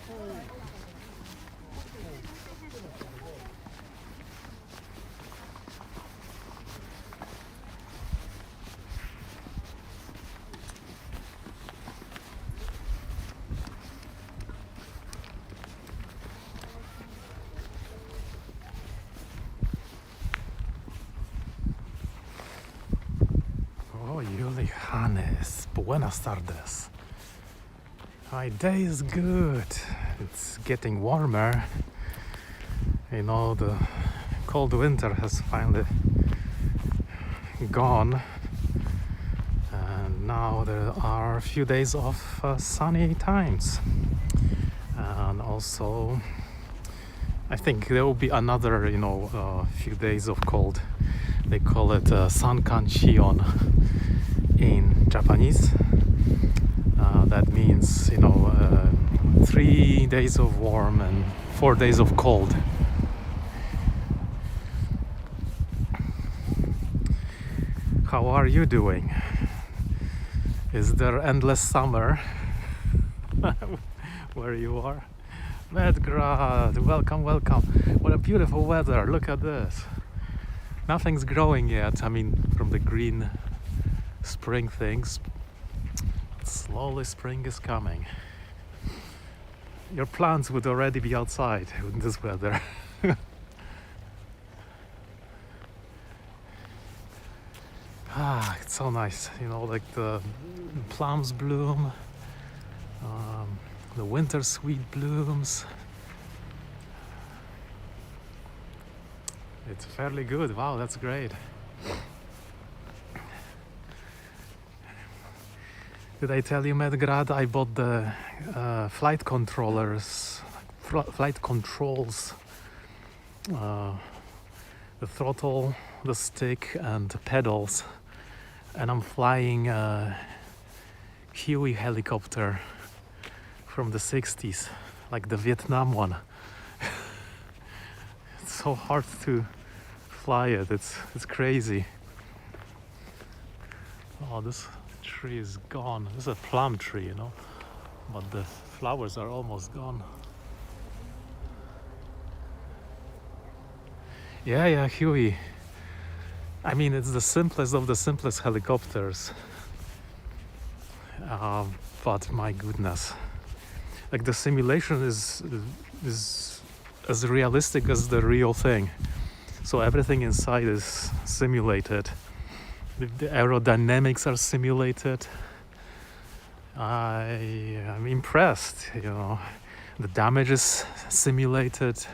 Oh, Yuli Hannes, buenas tardes. My day is good. It's getting warmer. You know, the cold winter has finally gone. And now there are a few days of sunny times. And also, I think there will be another, few days of cold. They call it Sankan-shion in Japanese. That means 3 days of warm and 4 days of cold. How are you doing? Is there endless summer where you are? Medgrad, welcome. What a beautiful weather. Look at this. Nothing's growing yet. I mean, from the green spring things. Slowly spring is coming. Your plants would already be outside in this weather. It's so nice, like the plums bloom, the winter sweet blooms. It's fairly good. Wow, that's great. Did I tell you, Medgrad, I bought the flight controls, the throttle, the stick, and the pedals, and I'm flying a Huey helicopter from the 60s, like the Vietnam one. It's so hard to fly it. It's crazy. Oh, this tree is gone. This is a plum tree, but the flowers are almost gone. Yeah, Huey. I mean, it's the simplest of the simplest helicopters. But my goodness, like the simulation is as realistic as the real thing. So everything inside is simulated. The aerodynamics are simulated. I'm impressed, The damage is simulated.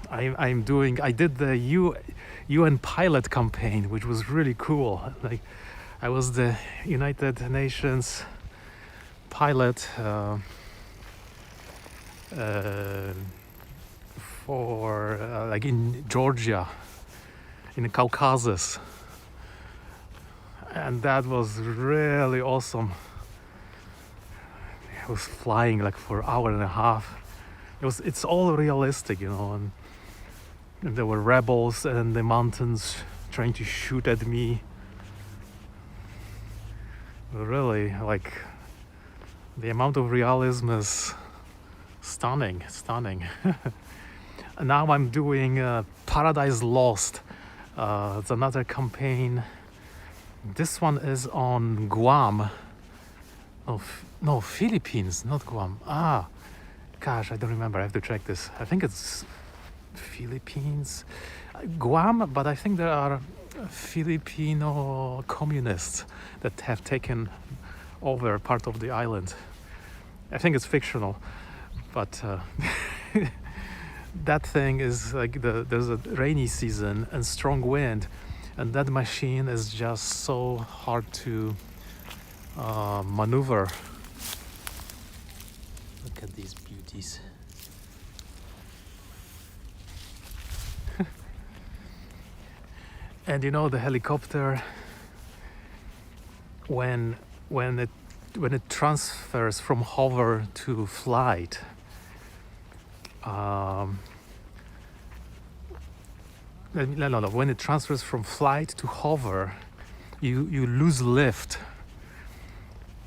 I did the UN pilot campaign, which was really cool. Like, I was the United Nations pilot for like in Georgia, in the Caucasus, and that was really awesome. I was flying like for an hour and a half. It's all realistic, and there were rebels in the mountains trying to shoot at me. Really, like, the amount of realism is stunning. Now I'm doing Paradise Lost. It's another campaign. This one is on Guam. No, Philippines, not Guam. Gosh, I don't remember. I have to check this. I think it's Philippines, Guam, but I think there are Filipino communists that have taken over part of the island. I think it's fictional, but that thing is like there's a rainy season and strong wind, and that machine is just so hard to maneuver. Look at these beauties. And the helicopter, when it transfers from hover to flight, when it transfers from flight to hover, you lose lift.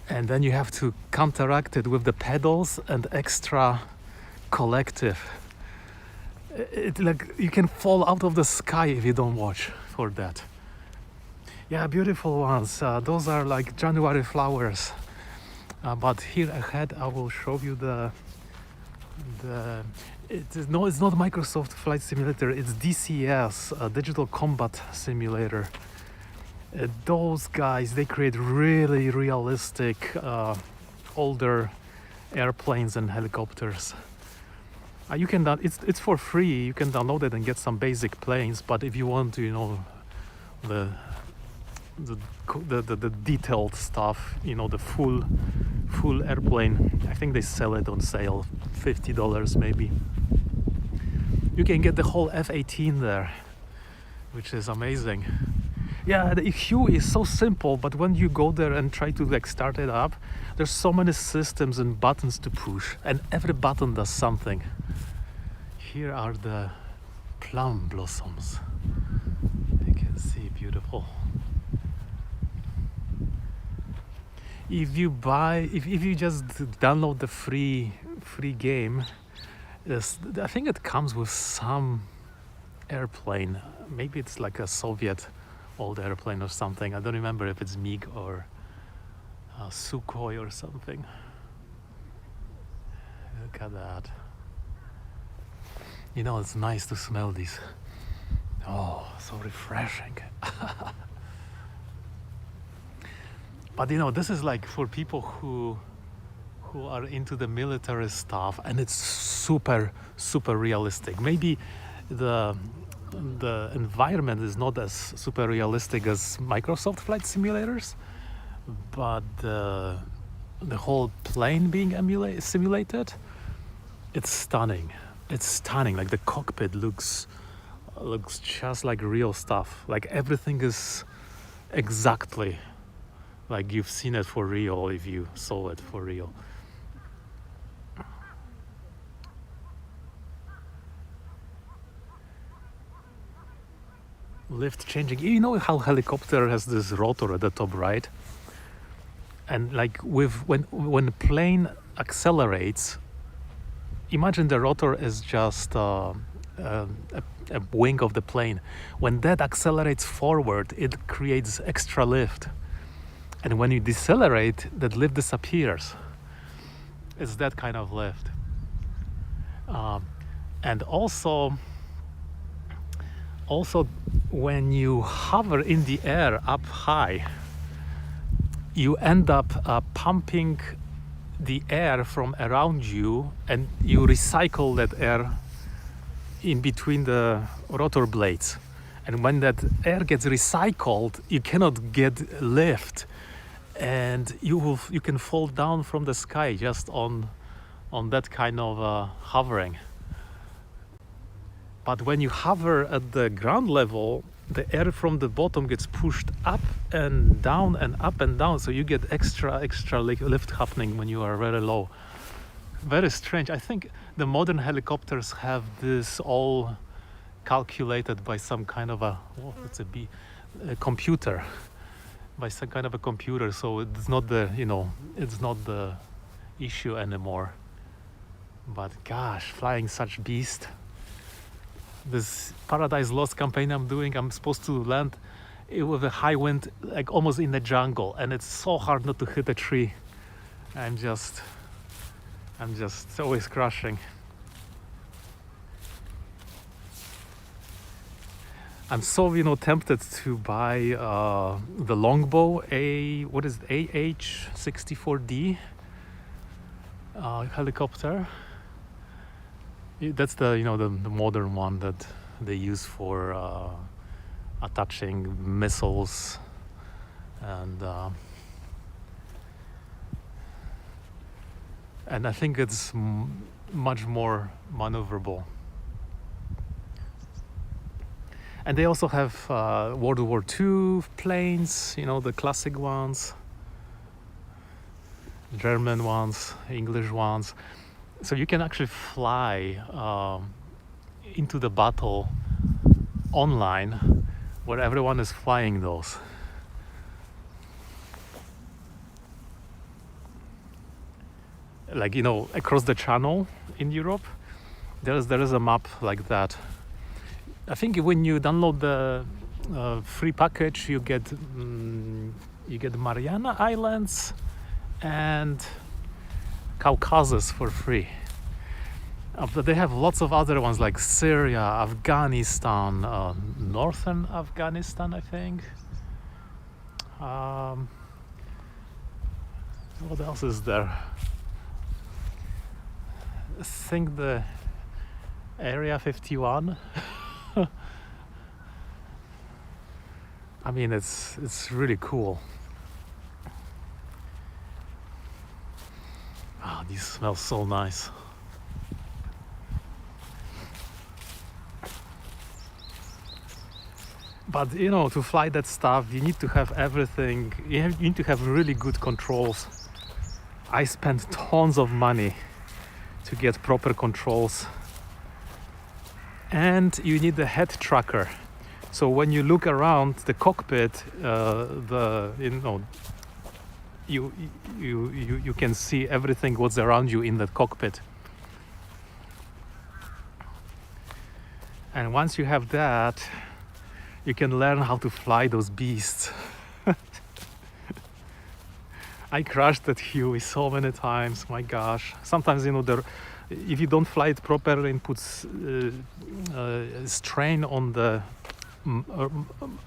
and then you have to counteract it with the pedals and extra collective. It like you can fall out of the sky if you don't watch for that. Yeah, beautiful ones. Those are like January flowers. But here ahead, I will show you the. It's not Microsoft Flight Simulator. It's DCS, Digital Combat Simulator. Those guys, they create really realistic, older airplanes and helicopters. You can it's for free. You can download it and get some basic planes. But if you want to, you know, the detailed stuff, you know, the full airplane, I think they sell it on sale, $50 maybe. You can get the whole F-18 there, which is amazing. Yeah, the EQ is so simple, but when you go there and try to like start it up, there's so many systems and buttons to push, and every button does something. Here are the plum blossoms. You can see, beautiful. If you just download the free game, I think it comes with some airplane. Maybe it's like a Soviet old airplane or something. I don't remember if it's MiG or Sukhoi or something. Look at that. You know, it's nice to smell these. Oh, so refreshing. But you know, this is like for people who are into the military stuff, and it's super realistic. Maybe the environment is not as super realistic as Microsoft Flight Simulators, but the whole plane being simulated, it's stunning. It's stunning. Like the cockpit looks just like real stuff. Like everything is exactly like you've seen it for real if you saw it for real. Lift changing. You know how helicopter has this rotor at the top, right? And like when plane accelerates, imagine the rotor is just a wing of the plane. When that accelerates forward, it creates extra lift. And when you decelerate, that lift disappears. It's that kind of lift. And also when you hover in the air up high, you end up pumping the air from around you, and you recycle that air in between the rotor blades. And when that air gets recycled, you cannot get lift, and you can fall down from the sky just on that kind of hovering. But when you hover at the ground level, the air from the bottom gets pushed up and down and up and down, so you get extra lift happening when you are very low. Very strange. I think the modern helicopters have this all calculated by some kind of a computer, by some kind of a computer. So it's not the issue anymore. But gosh, flying such beast. This Paradise Lost campaign I'm doing, I'm supposed to land with a high wind, like almost in the jungle, and it's so hard not to hit a tree. I'm just always crashing. I'm so tempted to buy the Longbow AH-64D helicopter. That's the modern one that they use for attaching missiles and I think it's much more maneuverable. And they also have World War II planes, the classic ones, German ones, English ones. So you can actually fly into the battle online where everyone is flying those. like across the channel in Europe. There is a map like that. I think when you download the free package, you get Mariana Islands and Caucasus for free. But they have lots of other ones like Syria, Afghanistan, northern Afghanistan, I think. What else is there? I think the Area 51. I mean, it's really cool. These smell so nice. But to fly that stuff, you need to have everything. You need to have really good controls. I spent tons of money to get proper controls, and you need a head tracker. So when you look around the cockpit, you can see everything what's around you in the cockpit. And once you have that, you can learn how to fly those beasts. I crashed that Huey so many times, my gosh. Sometimes, if you don't fly it properly, it puts strain on the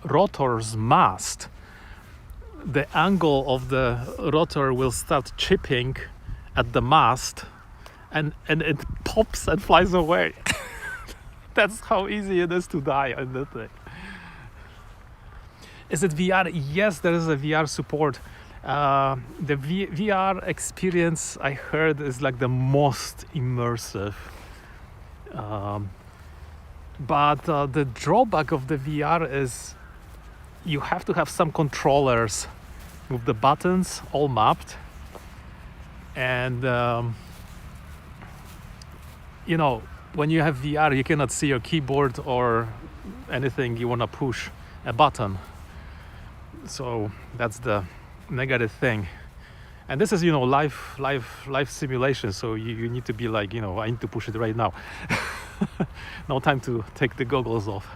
rotor's mast. The angle of the rotor will start chipping at the mast, and it pops and flies away. That's how easy it is to die on that thing. Is it VR? Yes, there is a VR support. The VR experience, I heard, is like the most immersive. But the drawback of the VR is you have to have some controllers with the buttons all mapped. And, when you have VR, you cannot see your keyboard or anything you want to push a button. So that's the negative thing. And this is live simulation, so you need to be like, I need to push it right now. No time to take the goggles off.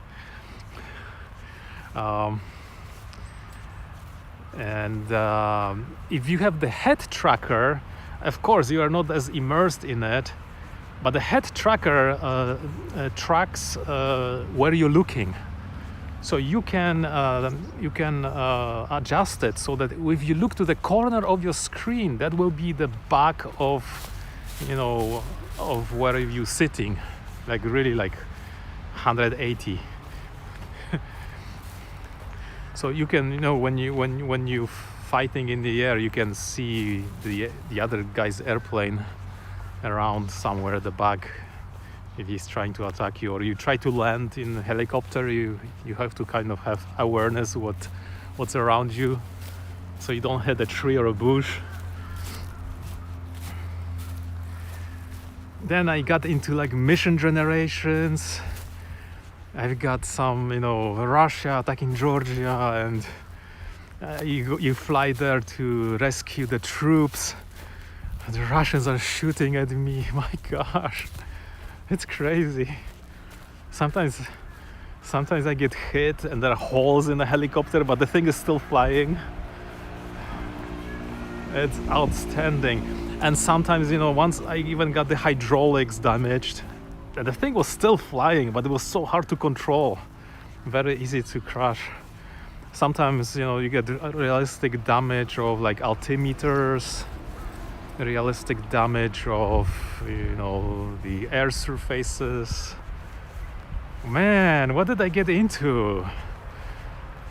If you have the head tracker, of course you are not as immersed in it, but the head tracker tracks where you're looking. So you can adjust it so that if you look to the corner of your screen, that will be the back of where you're sitting, like really like 180. So you can when you fighting in the air, you can see the other guy's airplane around somewhere at the back. If he's trying to attack you, or you try to land in a helicopter, you have to kind of have awareness what's around you, so you don't hit a tree or a bush. Then I got into like mission generations. I've got some, Russia attacking Georgia, and you fly there to rescue the troops. The Russians are shooting at me. My gosh. It's crazy. Sometimes I get hit and there are holes in the helicopter, but the thing is still flying. It's outstanding. And sometimes, once I even got the hydraulics damaged, and the thing was still flying, but it was so hard to control. Very easy to crash. Sometimes, you get realistic damage of like altimeters, realistic damage of the air surfaces. Man, what did I get into?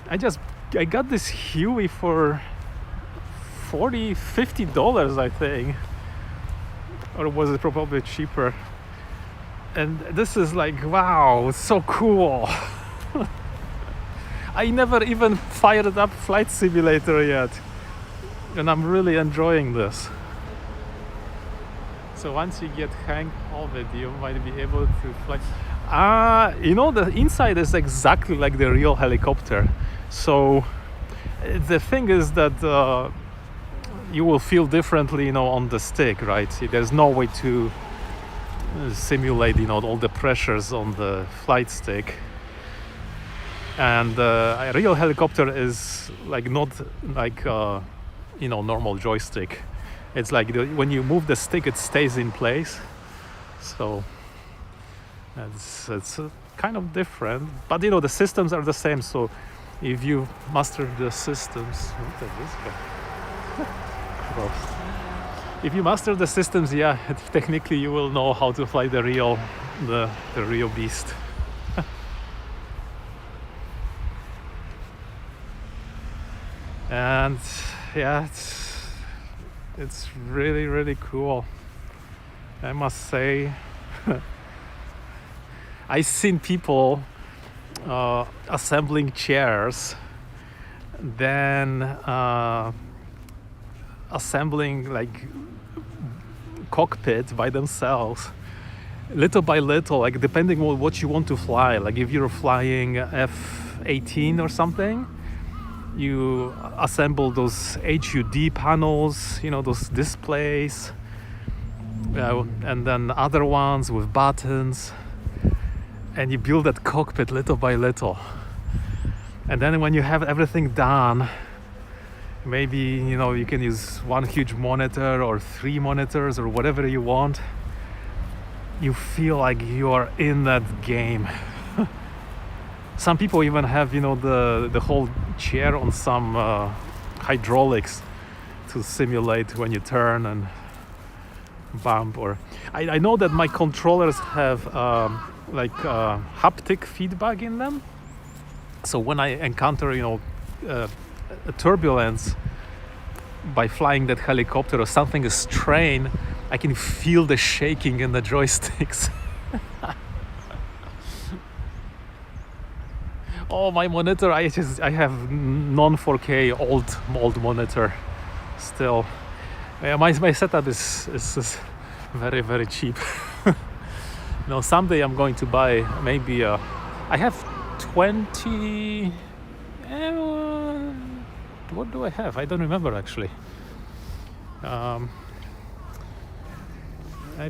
I got this Huey for $40-50, I think, or was it probably cheaper? And this is like, wow, it's so cool. I never even fired up Flight Simulator yet, and I'm really enjoying this. So once you get hang of it, you might be able to fly. The inside is exactly like the real helicopter. So the thing is that you will feel differently, on the stick, right? There's no way to simulate, all the pressures on the flight stick. And a real helicopter is like not like normal joystick. It's like when you move the stick, it stays in place. So it's kind of different, but the systems are the same. So if you master the systems, look at this guy. Gross. If you master the systems, yeah, technically you will know how to fly the real beast. And yeah, it's really, really cool, I must say. I've seen people assembling chairs, then assembling like cockpit by themselves, little by little, like depending on what you want to fly. Like if you're flying F-18 or something, you assemble those HUD panels, those displays, and then other ones with buttons, and you build that cockpit little by little. And then when you have everything done, maybe you can use one huge monitor or 3 monitors or whatever you want. You feel like you are in that game. Some people even have the whole chair on some hydraulics to simulate when you turn and bump. Or I know that my controllers have haptic feedback in them. So when I encounter a turbulence by flying that helicopter, or something is strained, I can feel the shaking in the joysticks. Oh, my monitor, I have non-4K old monitor still. My setup is very, very cheap. Someday I'm going to buy maybe I have 20 what do I have? I don't remember actually. I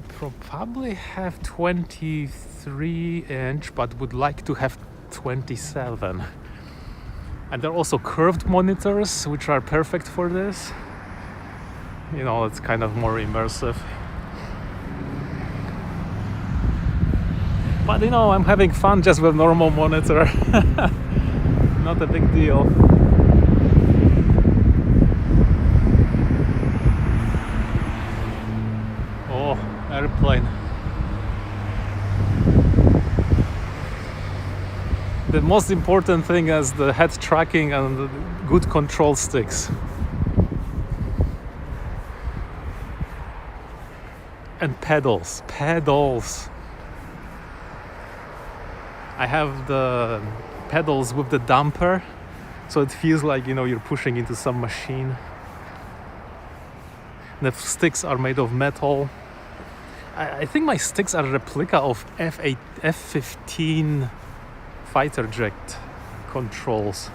probably have 23 inch, but would like to have 27. And there are also curved monitors which are perfect for this. It's kind of more immersive. But I'm having fun just with normal monitor. Not a big deal. Oh, airplane. The most important thing is the head tracking and the good control sticks. And pedals. I have the pedals with the damper, so it feels like you're pushing into some machine. The sticks are made of metal. I think my sticks are a replica of F-15 fighter jet controls.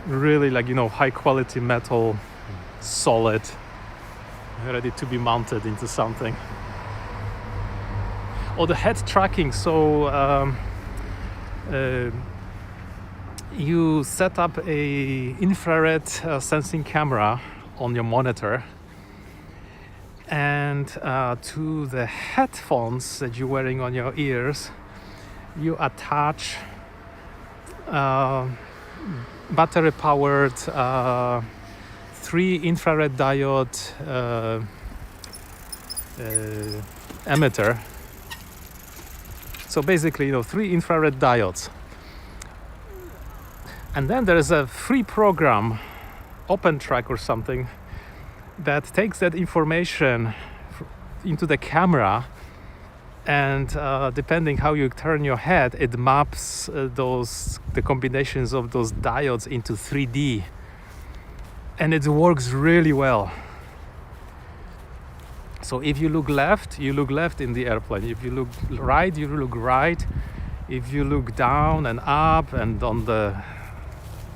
Really high quality metal, solid, ready to be mounted into something. Or the head tracking, so you set up a infrared sensing camera on your monitor, and to the headphones that you're wearing on your ears, you attach battery powered 3 infrared diode emitter. So basically 3 infrared diodes, and then there is a free program, OpenTrack or something, that takes that information into the camera, and depending how you turn your head, it maps the combinations of those diodes into 3D, and it works really well. So if you look left, you look left in the airplane. If you look right, you look right. If you look down and up and on the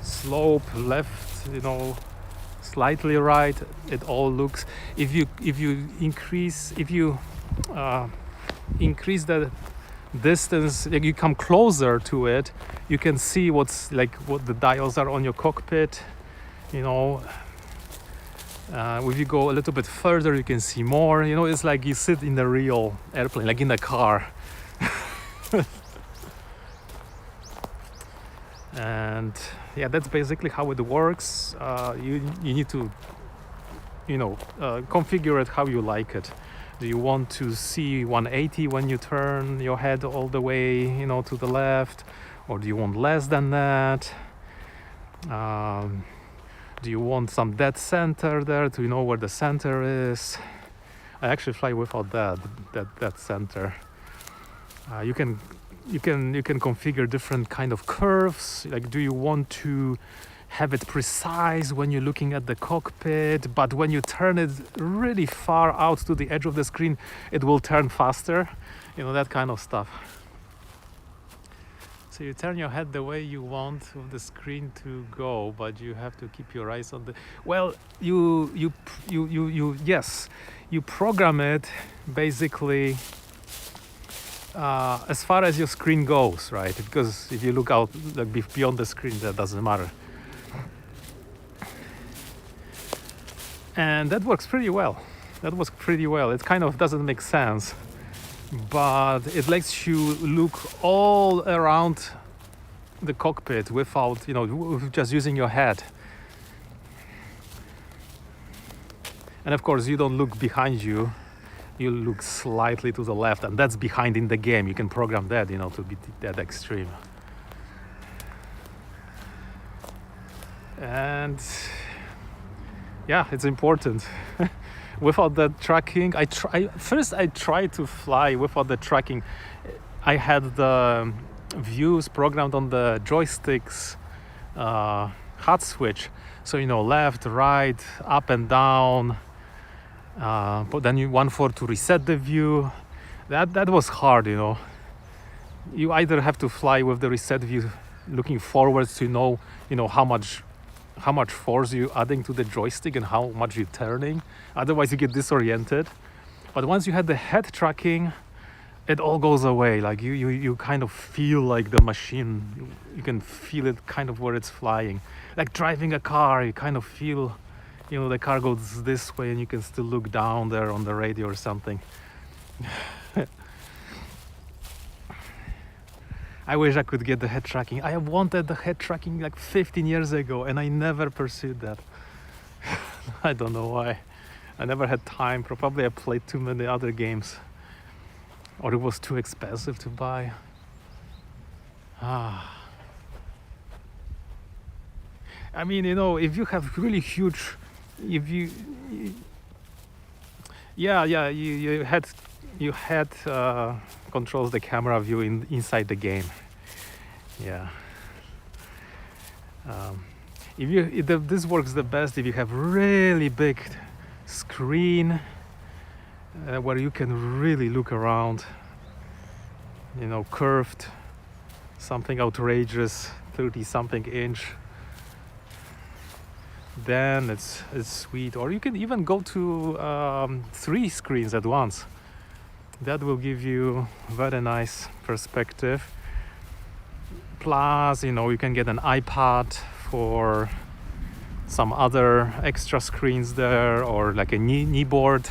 slope left, slightly right. It all looks, if you increase the distance, like you come closer to it, you can see what the dials are on your cockpit, you know. If you go a little bit further, you can see more, you know. It's like you sit in the real airplane, like in a car. And yeah, that's basically how it works. You need to, you know, configure it how you like it. Do you want to see 180 when you turn your head all the way, you know, to the left, or do you want less than that? Do you want some dead center there to know where the center is? I actually fly without that center. You can configure different kind of curves. Like, do you want to have it precise when you're looking at the cockpit, but when you turn it really far out to the edge of the screen, it will turn faster, you know, that kind of stuff. So you turn your head the way you want of the screen to go, but you have to keep your eyes on the, well, yes, you program it basically as far as your screen goes, right? Because if you look out, like, beyond the screen, that doesn't matter. And that works pretty well. It kind of doesn't make sense, but it lets you look all around the cockpit without, you know, just using your head. And of course, you don't look behind you. You look slightly to the left, and that's behind in the game. You can program that, you know, to be that extreme. And yeah, it's important. Without that tracking, I tried to fly without the tracking. I had the views programmed on the joysticks HUD switch, so, you know, left, right, up and down. But then you 1-4 to reset the view. That was hard, you know. You either have to fly with the reset view looking forwards to know, you know, how much force you're adding to the joystick and how much you're turning. Otherwise you get disoriented. But once you had the head tracking, it all goes away. Like you kind of feel like the machine. You can feel it kind of where it's flying. Like driving a car, you kind of feel, you know, the car goes this way and you can still look down there on the radio or something. I wish I could get the head tracking. I wanted the head tracking like 15 years ago and I never pursued that. I don't know why. I never had time. Probably I played too many other games, or it was too expensive to buy. I mean, you know, if you have really huge, you had controls the camera view inside the game. Yeah. This works the best if you have really big screen where you can really look around. You know, curved, something outrageous, 30-something inch. Then it's sweet. Or you can even go to 3 screens at once. That will give you very nice perspective. Plus, you know, you can get an iPad for some other extra screens there, or like a knee board.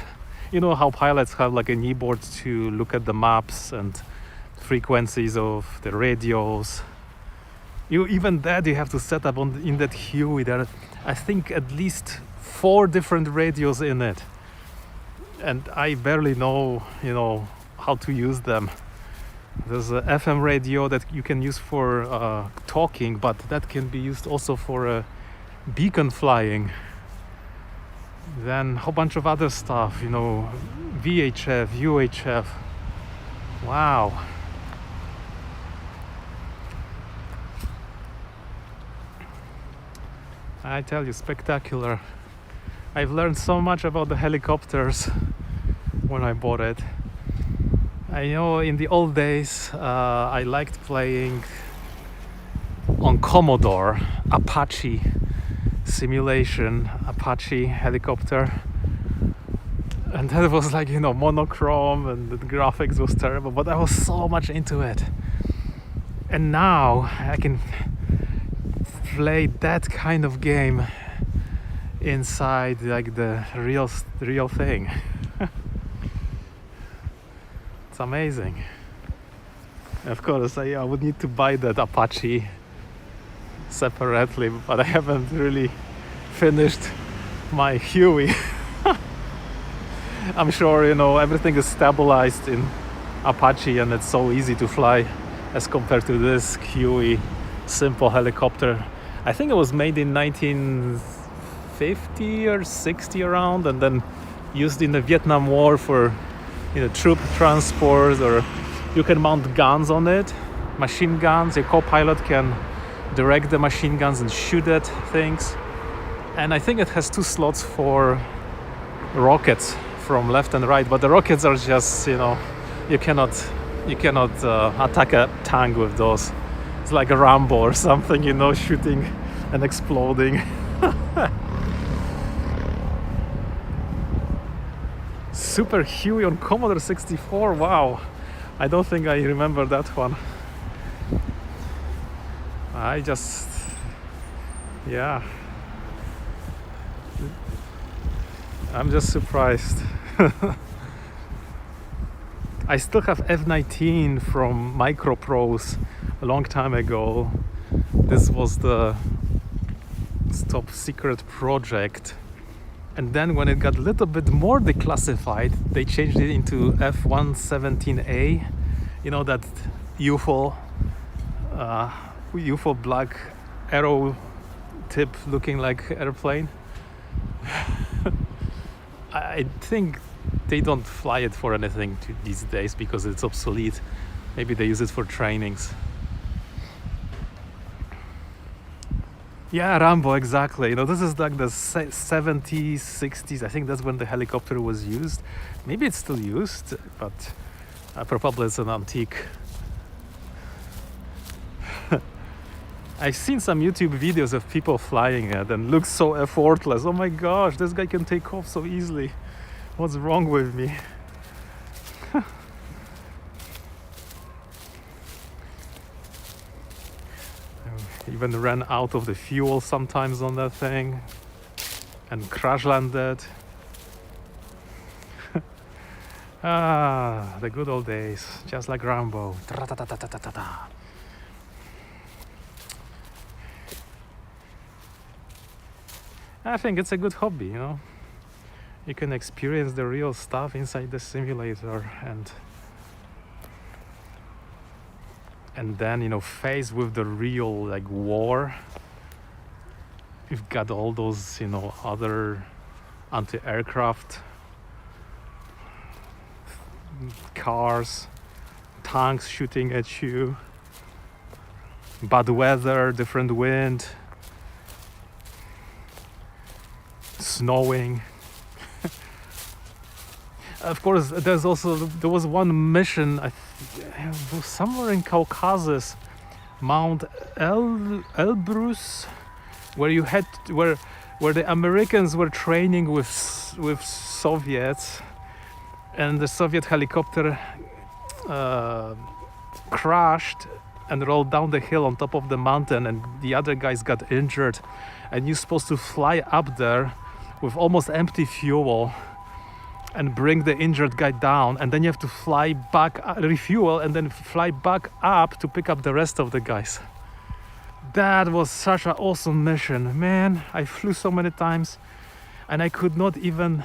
You know how pilots have like a knee board to look at the maps and frequencies of the radios. Even that you have to set up in that Huey. There are, I think, at least 4 different radios in it, and I barely know, you know, how to use them. There's a FM radio that you can use for talking, but that can be used also for beacon flying. Then a whole bunch of other stuff, you know, VHF, UHF. Wow. I tell you, spectacular. I've learned so much about the helicopters when I bought it. I know in the old days I liked playing on Commodore, Apache, simulation Apache helicopter, and that was like, you know, monochrome, and the graphics was terrible, but I was so much into it. And now I can play that kind of game inside like the real thing. It's amazing. Of course, I would need to buy that Apache separately, but I haven't really finished my Huey. I'm sure, you know, everything is stabilized in Apache and it's so easy to fly as compared to this Huey simple helicopter. I think it was made in 1950 or 60 around, and then used in the Vietnam War for, you know, troop transport, or you can mount guns on it, machine guns. Your co-pilot can direct the machine guns and shoot at things. And I think it has 2 slots for rockets from left and right, but the rockets are just, you know, you cannot attack a tank with those. It's like a Rambo or something, you know, shooting and exploding. Super Huey on Commodore 64, wow. I don't think I remember that one. Yeah. I'm just surprised. I still have F-19 from Microprose a long time ago. This was the top secret project. And then when it got a little bit more declassified, they changed it into F-117A. You know, that UFO black arrow tip looking like airplane. I think they don't fly it for anything these days because it's obsolete. Maybe they use it for trainings. Yeah, Rambo, exactly. You know, this is like the 70s, 60s. I think that's when the helicopter was used. Maybe it's still used, but probably it's an antique. I've seen some YouTube videos of people flying it and looks so effortless. Oh my gosh, this guy can take off so easily. What's wrong with me? Even ran out of the fuel sometimes on that thing and crash landed. The good old days, just like Rambo. I think it's a good hobby, you know. You can experience the real stuff inside the simulator, and then, you know, faced with the real like war, you've got all those, you know, other anti-aircraft cars, tanks shooting at you, bad weather, different wind, snowing. Of course, there was one mission somewhere in Caucasus, Mount Elbrus, where the Americans were training with Soviets, and the Soviet helicopter crashed and rolled down the hill on top of the mountain, and the other guys got injured, and you're supposed to fly up there with almost empty fuel and bring the injured guy down, and then you have to fly back, refuel, and then fly back up to pick up the rest of the guys. That was such an awesome mission, man. I flew so many times and I could not even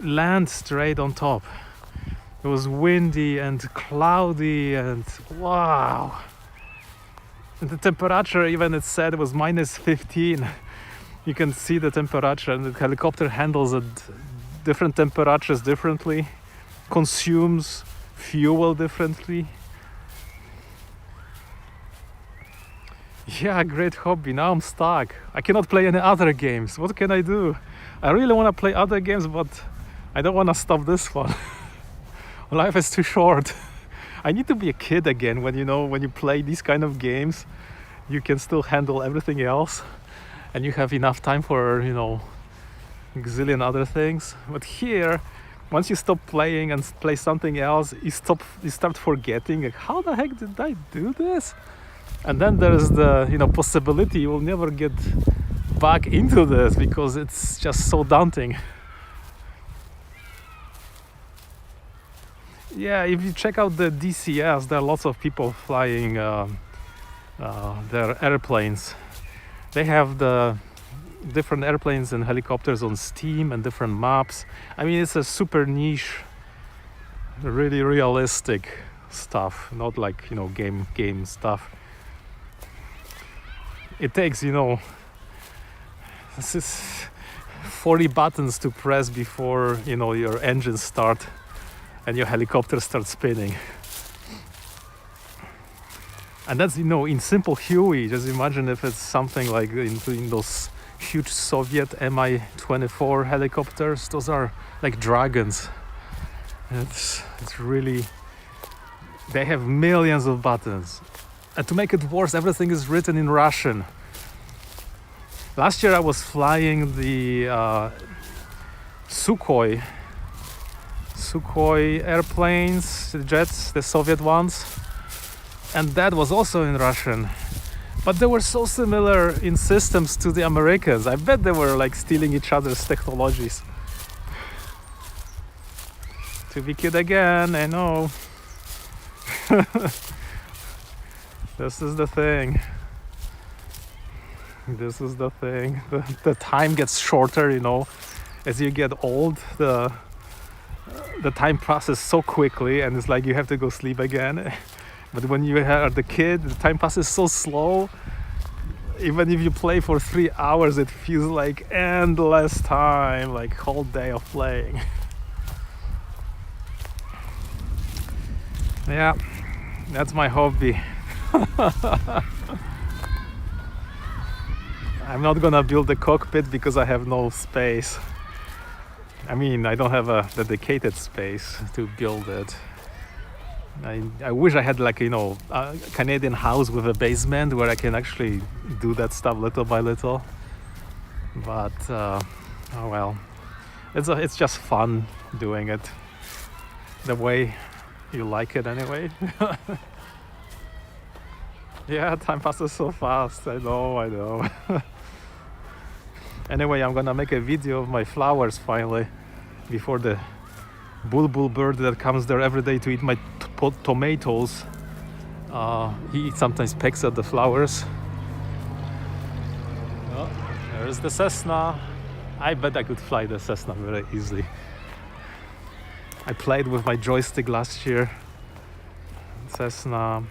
land straight on top. It was windy and cloudy, and wow. And the temperature, even it said it was minus 15. You can see the temperature, and the helicopter handles it different temperatures differently, consumes fuel differently. Yeah, great hobby. Now I'm stuck. I cannot play any other games. What can I do? I really want to play other games, but I don't want to stop this one. Life is too short. I need to be a kid again. When you play these kind of games, you can still handle everything else. and you have enough time for, you know, a gazillion other things. But here, once you stop playing and play something else, you start forgetting, like, how the heck did I do this? And then there's the, you know, possibility you will never get back into this because it's just so daunting. Yeah, if you check out the DCS, there are lots of people flying their airplanes. They have the different airplanes and helicopters on Steam and different maps. I mean, it's a super niche, really realistic stuff, not like, you know, game stuff. It takes, you know, this is 40 buttons to press before, you know, your engines start and your helicopter starts spinning. And that's, you know, in simple Huey. Just imagine if it's something like in those huge Soviet Mi-24 helicopters. Those are like dragons. It's really, they have millions of buttons. And to make it worse, everything is written in Russian. Last year I was flying the Sukhoi airplanes, the jets, the Soviet ones, and that was also in Russian. But they were so similar in systems to the Americans. I bet they were like stealing each other's technologies. To be kid again, I know. This is the thing. This is the thing. The time gets shorter, you know. As you get old, the time passes so quickly, and it's like you have to go sleep again. But when you are the kid, the time passes so slow. Even if you play for 3 hours, it feels like endless time, like whole day of playing. Yeah, that's my hobby. I'm not gonna build a cockpit because I have no space. I mean, I don't have a dedicated space to build it. I wish I had, like, you know, a Canadian house with a basement where I can actually do that stuff little by little. But oh well, it's just fun doing it the way you like it anyway. Yeah, time passes so fast. I know. Anyway, I'm gonna make a video of my flowers finally, before the bulbul bird that comes there every day to eat my tomatoes. He sometimes pecks at the flowers. Oh, there's the Cessna. I bet I could fly the Cessna very easily. I played with my joystick last year, Cessna,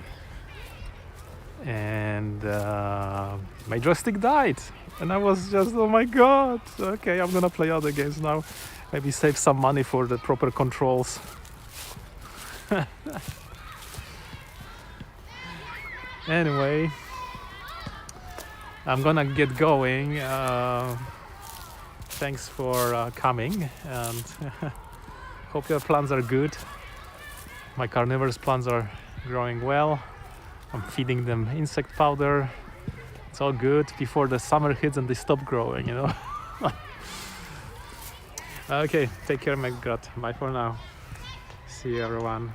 and my joystick died. And I was just, oh my god, okay, I'm gonna play other games now. Maybe save some money for the proper controls. Anyway, I'm gonna get going. Thanks for coming, and hope your plants are good. My carnivorous plants are growing well. I'm feeding them insect powder. It's all good before the summer hits and they stop growing, you know. Okay, take care, my God. Bye for now. See you, everyone.